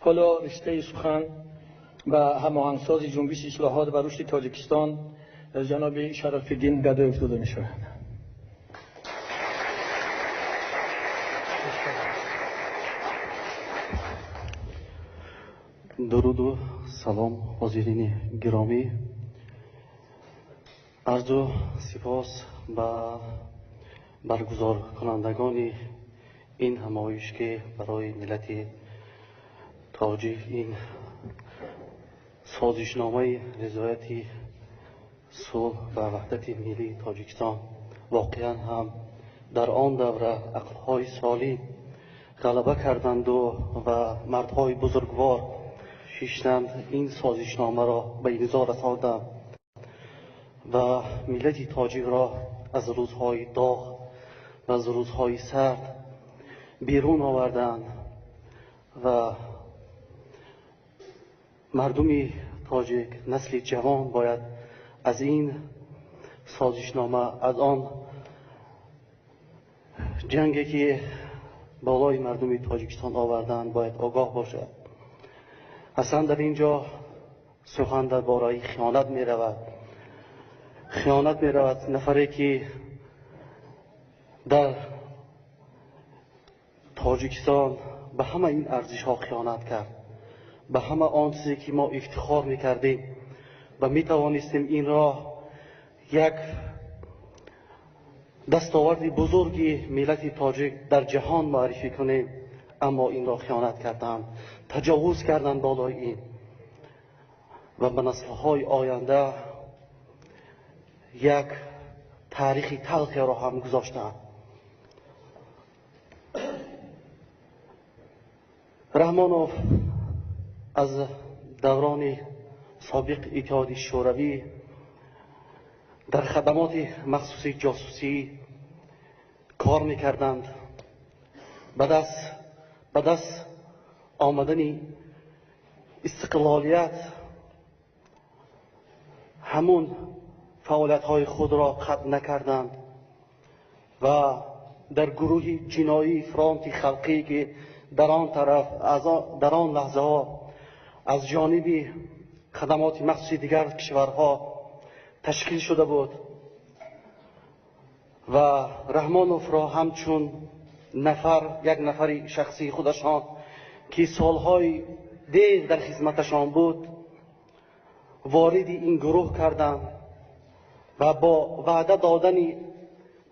حالا رشته سخن به هماهنگساز جنبش اصلاحات و رشد تاجیکستان جناب شرف‌الدین گدای افتاده می شود. درود و سلام حاضرین گرامی. عرض و سپاس به برگزار کنندگان این همایش که برای ملت تاجیک این سازشنامه رضایت صلح و وحدت ملی تاجیکستان واقعا هم در آن دوره عقل‌های سالی غلبه کردند و مردهای بزرگوار شیشتند این سازشنامه را به امضا رساندند و ملت تاجیک را از روزهای داغ و از روزهای سرد بیرون آوردند و مردم تاجیک، نسل جوان باید از این سازشنامه، از آن جنگی که بالای مردم تاجیکستان آوردند باید آگاه باشد. اصلا در اینجا سخن درباره خیانت می رود. خیانت می رود نفری که در تاجیکستان به همه این ارزش ها خیانت کرد، به همه آن چیزی که ما افتخار می کردیم و می توانستیم این را یک دستاورد بزرگی ملت تاجیک در جهان معرفی کنیم، اما این را خیانت کردند، تجاوز کردند بالای این و به نسل‌های آینده یک تاریخ تلخی را هم گذاشتند. رحمانوف از دوران سابق اتحاد شوروی در خدمات مخصوصی جاسوسی کار میکردند. به دست آمدن استقلالیت همون فعالیت های خود را قطع نکردند و در گروه جنایی فرانت خلقی که در آن طرف در آن لحظه ها از جانب خدمات مخصوصی دیگر کشورها تشکیل شده بود و رحمانوف را همچون یک نفر شخصی خودشان که سالهای دیر در خدمتشان بود وارد این گروه کردند و با وعده دادن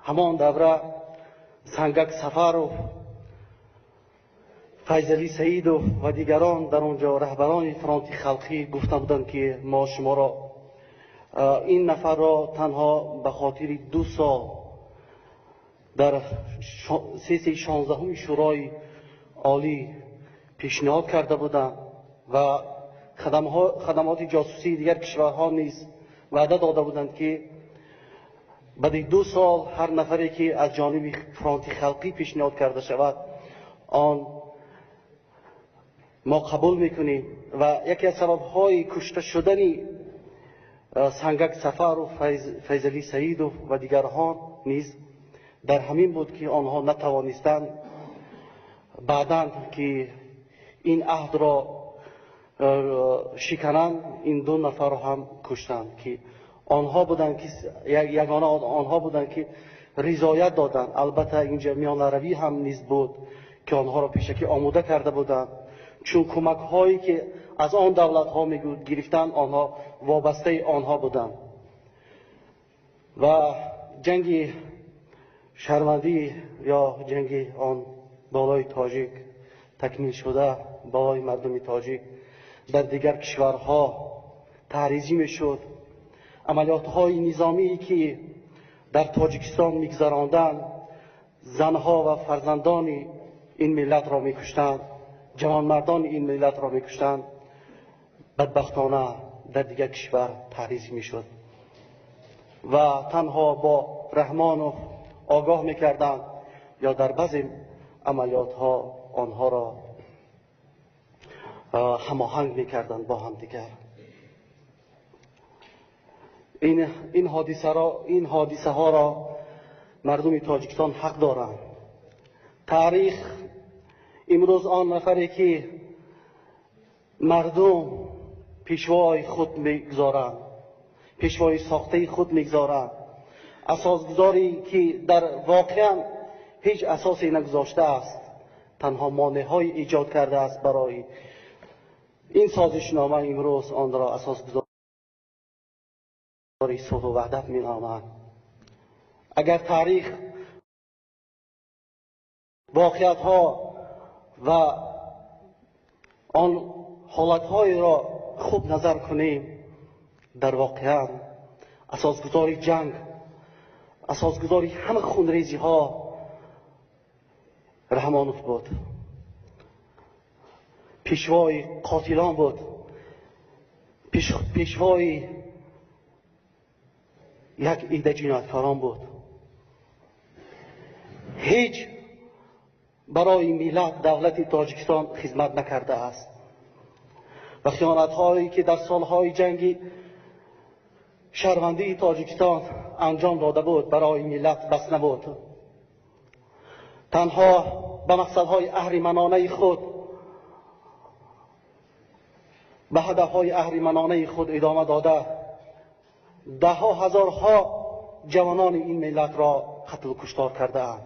همان دوره سنگک سفروف، فیضعلی سعیدوف و دیگران در آنجا رهبران فرانت خلقی گفته بودند که ما شما را این نفر را تنها به خاطر 2 سال در 16 شورای عالی پیشنهاد کرده بودند و خدمات جاسوسی دیگر کشورها نیز وعده داده بودند که بعد 2 سال هر نفری که از جانب فرانت خلقی پیشنهاد کرده شود آن ما قبول میکنیم و یکی از سبب‌های کشته شدن سنگک سفروف، فیضعلی سعیدوف و دیگران نیز در همین بود که آنها نتوانستند بعداً که این عهد را شکنند این 2 نفر را هم کشتند که آنها بودند که یگانه آنها بودند که رضایت دادند. البته اینجا میان روی هم نیز بود که آنها را پیشکی آماده کرده بودند، چون کمک هایی که از آن دولت ها گرفتند آنها وابسته آنها بودند و جنگ شرمندی یا جنگ آن بالای تاجیک تکمیل شده، بالای مردم تاجیک در دیگر کشورها تحریزی میشد. عملیات های نظامی که در تاجیکستان میگذراندند زنها و فرزندان این ملت را میکشتند، جوانمردان این ملت را میکشتند، بدبختانه در دیگر کشور تحریزی میشد و تنها با رحمانوف آگاه میکردند یا در بعضی عملیات ها آنها را هماهنگ میکردند با هم دیگر. این حادثه ها را مردم تاجیکستان حق دارند. تاریخ امروز آن نفری که مردم پیشوای خود میگذارند، پیشوای ساخته خود میگذارند، اساسگذاری که در واقعا هیچ اساسی نگذاشته است، تنها مانع‌های ایجاد کرده است برای این سازشنامه. امروز آن را اساسگذاری صلح و وحدت می‌نامند. اگر تاریخ، واقعیت‌ها و آن حالت‌های را خوب نظر کنیم، در واقع اساسگذاری جنگ، اساسگذاری همه خونریزی‌ها رحمانوف بود. پیشوای قاتلان بود، پیشوای یک ایده جنایتکاران بود. هیچ برای ملت دولت تاجیکستان خدمت نکرده است و خیانت‌هایی که در سالهای جنگی شهروندی تاجیکستان انجام داده بود برای ملت بس نبود. تنها به مقصدهای اهریمنانه خود، به هدفهای اهریمنانه خود ادامه داده، ده ها هزارها جوانان این ملت را قتل و کشتار کرده اند.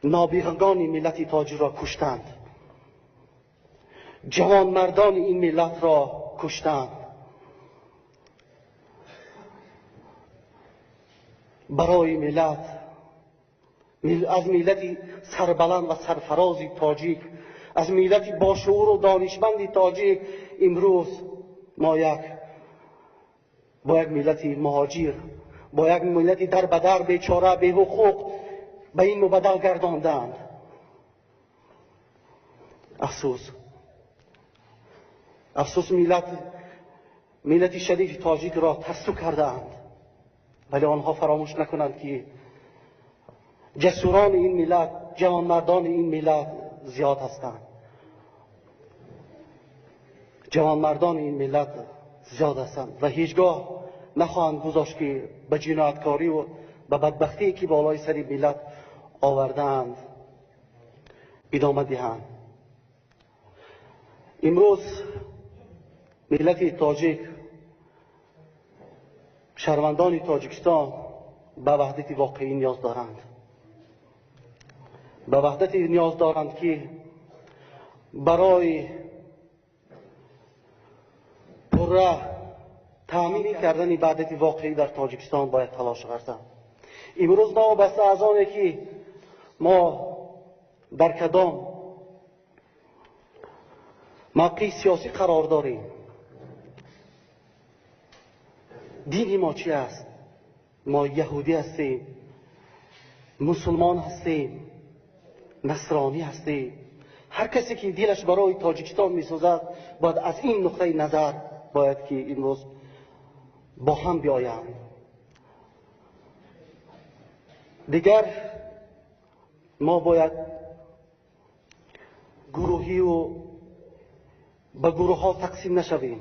نابغگان ملت تاجیک را کشتند، جوان مردان این ملت را کشتند. برای ملت، از ملت سربلند و سرفراز تاجیک، از ملت باشعور و دانشمند تاجیک، امروز ما با یک ملت مهاجر، با یک ملت در بدر بیچاره بی حقوق به این مبدل گرداندند. افسوس ملت شریف تاجیک را ترسو کردند، ولی آنها فراموش نکنند که جسوران این ملت، جوانمردان این ملت زیاد هستند. جوانمردان این ملت زیاد هستند و هیچگاه نخواهند گذاشت که به جنایتکاری و به بدبختی که بالای سر ملت آوردند ادامه دهند. امروز ملت تاجیک، شهروندان تاجیکستان به وحدت واقعی نیاز دارند. به وحدت نیاز دارند که برای پره تامین کردن وحدت واقعی در تاجیکستان باید تلاش ورزند. امروز نابسته از آنه که ما در کدام موقع سیاسی قرار داریم، دین ما چی است؟ ما یهودی هستیم، مسلمان هستیم، نصرانی هستیم. هر کسی که دلش برای تاجیکستان می‌سوزد باید از این نقطه نظر باید که امروز با هم بیایند. دیگر ما باید گروهی و به گروه ها تقسیم نشویم،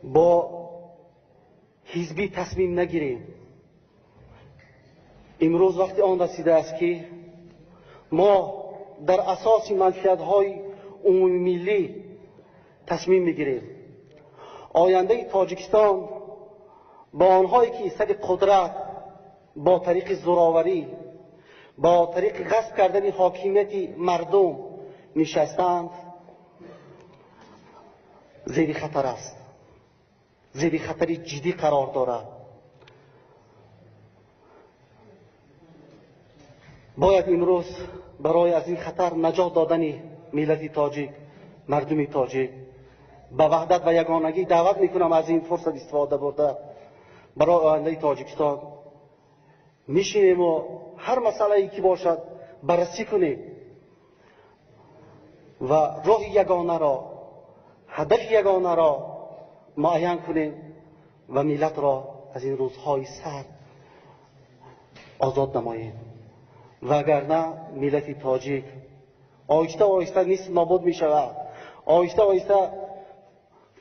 با حزبی تصمیم نگیریم. امروز وقتی آن رسیده است که ما در اساس منفعت‌های عمومی ملی تصمیم میگیریم. آینده تاجیکستان با آنهایی که سر قدرت با طریق زوراوری، با طریق غصب کردن حاکمیت مردم نشستند زیر خطر است، زیر خطر جدی قرار دارد. باید امروز برای از این خطر نجات دادن ملت تاجیک، مردم تاجیک به وحدت و یگانگی دعوت میکنم. از این فرصت استفاده برده برای آینده تاجیکستان میشینیم و هر مسئله‌ای که باشد بررسی کنیم و راه یگانه را، هدف یگانه را معین کنیم و ملت را از این روزهای سخت آزاد نماییم. وگرنه ملت تاجیک آهسته آهسته نیست نابود می شود، آهسته آهسته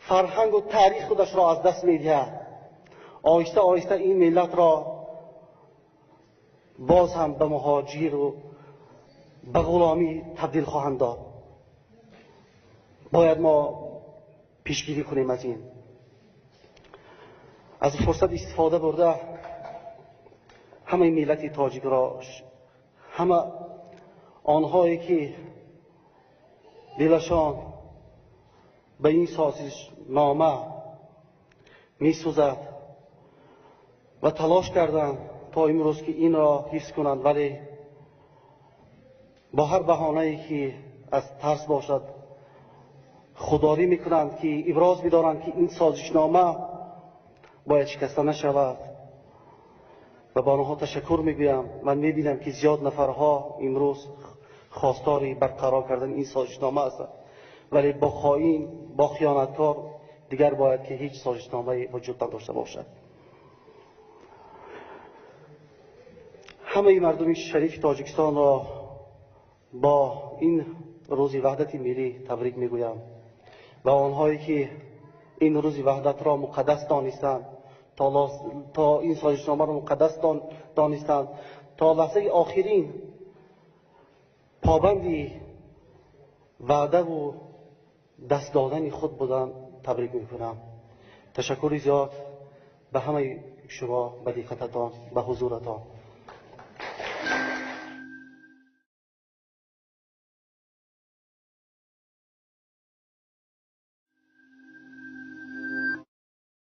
فرهنگ و تاریخ خودش را از دست می دهد، آهسته آهسته این ملت را باز هم به مهاجر و به غلامی تبدیل خواهند داد. باید ما پیشگیری کنیم از این. از فرصت استفاده برده همه ملت تاجیک را، همه آنهایی که دلشان به این سازشنامه می سوزد و تلاش کردند تا امروز که این را حفظ کنند، ولی با هر بهانه‌ای که از ترس باشد خودداری میکنند که ابراز می‌دارند که این سازشنامه باید شکسته نشود. و با آنها تشکر میگویم. من میبینم که زیاد نفرها امروز خواستار برقرار کردن این سازشنامه هستند، ولی با خائن، با خیانتکار دیگر باید که هیچ سازشنامه وجود نداشته باشد. همه مردم شریف تاجیکستان را با این روز وحدت ملی تبریک میگویم و آنهایی که این روز وحدت را مقدس دانستند، تا این سازشنامه را مقدس دانستند، تا لحظه آخرین پابند وعده و دست دادن خود بودند، تبریک میکنم. تشکر زیاد به همه شما، به دقتتان، به حضورتان.